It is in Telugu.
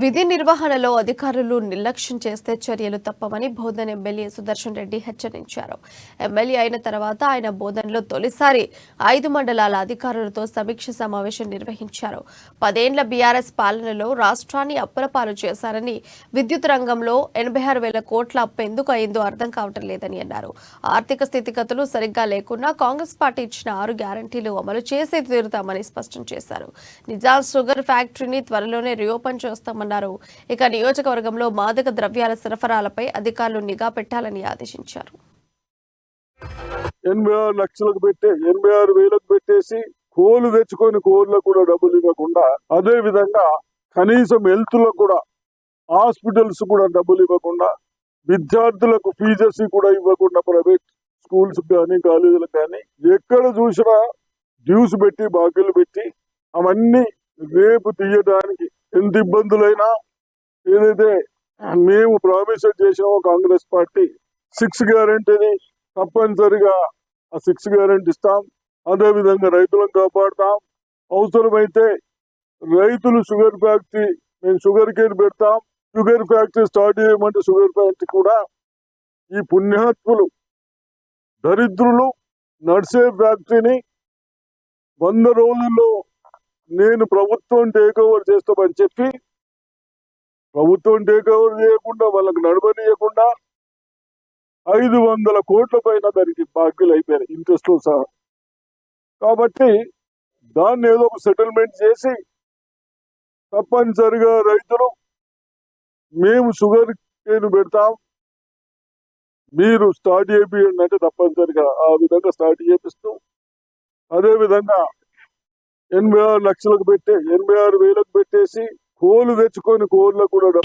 విధి నిర్వహణలో అధికారులు నిర్లక్ష్యం చేస్తే చర్యలు తప్పవని బోధన్ ఎమ్మెల్యే సుదర్శన్ రెడ్డి హెచ్చరించారు. ఎమ్మెల్యే అయిన తర్వాత ఆయన బోధన్లో తొలిసారి 5 మండలాల అధికారులతో సమీక్ష సమావేశం నిర్వహించారు. 10 ఏళ్ల బీఆర్ఎస్ పాలనలో రాష్ట్రాన్ని అప్పులపాలు చేశారని, విద్యుత్ రంగంలో 86,000 కోట్ల అప్పు ఎందుకు అయిందో అర్థం కావటం లేదని అన్నారు. ఆర్థిక స్థితిగతులు సరిగ్గా లేకున్నా కాంగ్రెస్ పార్టీ ఇచ్చిన 6 గ్యారంటీలు అమలు చేసే తీరుతామని స్పష్టం చేశారు. నిజాం షుగర్ ఫ్యాక్టరీని త్వరలోనే రీఓపెన్ చేస్తామన్నారు. ఇక నియోజకవర్గంలో మాదక ద్రవ్యాల సరఫరాలపై అధికారులు నిఘా పెట్టాలని ఆదేశించారు. 86 లక్షలకు పెట్టి 86,000కు పెట్టేసి కోళ్లు తెచ్చుకొని కోళ్లకు కూడా డబ్బులు ఇవ్వకుండా, అదే విధంగా కనీసం హెల్త్ లో కూడా హాస్పిటల్స్ కూడా డబ్బులు ఇవ్వకుండా, విద్యార్థులకు ఫీజెస్ కూడా ఇవ్వకుండా, ప్రైవేట్ స్కూల్స్ కానీ కాలేజీలకు కానీ ఎక్కడ చూసినా డ్యూస్ పెట్టి బాకీలు పెట్టి అవన్నీ రేపు తీయడానికి ఎంత ఇబ్బందులైనా, ఏదైతే మేము ప్రామిస్ చేసినామో కాంగ్రెస్ పార్టీ 6 గ్యారంటీని తప్పనిసరిగా ఆ 6 గ్యారంటీ ఇస్తాం. అదే విధంగా రైతులను కాపాడుతాం. అవసరమైతే రైతులు షుగర్ ఫ్యాక్టరీ, మేము షుగర్ కేన్ పెడతాం. షుగర్ ఫ్యాక్టరీ స్టార్ట్ చేయమంటే షుగర్ ఫ్యాక్టరీ కూడా ఈ పుణ్యాత్ములు దరిద్రులు నడిసే ఫ్యాక్టరీని 100 రోజుల్లో నేను ప్రభుత్వం టేక్ ఓవర్ చేస్తామని చెప్పి, ప్రభుత్వం టేక్ ఓవర్ చేయకుండా వాళ్ళకి నడవనీయకుండా 500 కోట్ల పైన దానికి బాకీలు అయిపోయాయి, ఇంట్రెస్ట్ సహా. కాబట్టి దాన్ని ఏదో ఒక సెటిల్మెంట్ చేసి తప్పనిసరిగా రైతులు మేము షుగర్ కేన్ పెడతాం, మీరు స్టార్ట్ చేయండి అంటే తప్పనిసరిగా ఆ విధంగా స్టార్ట్ చేపిస్తూ, అదే విధంగా 86 లక్షలకు పెట్టి 86,000కు పెట్టేసి కోళ్లు తెచ్చుకొని కోళ్లకు కూడా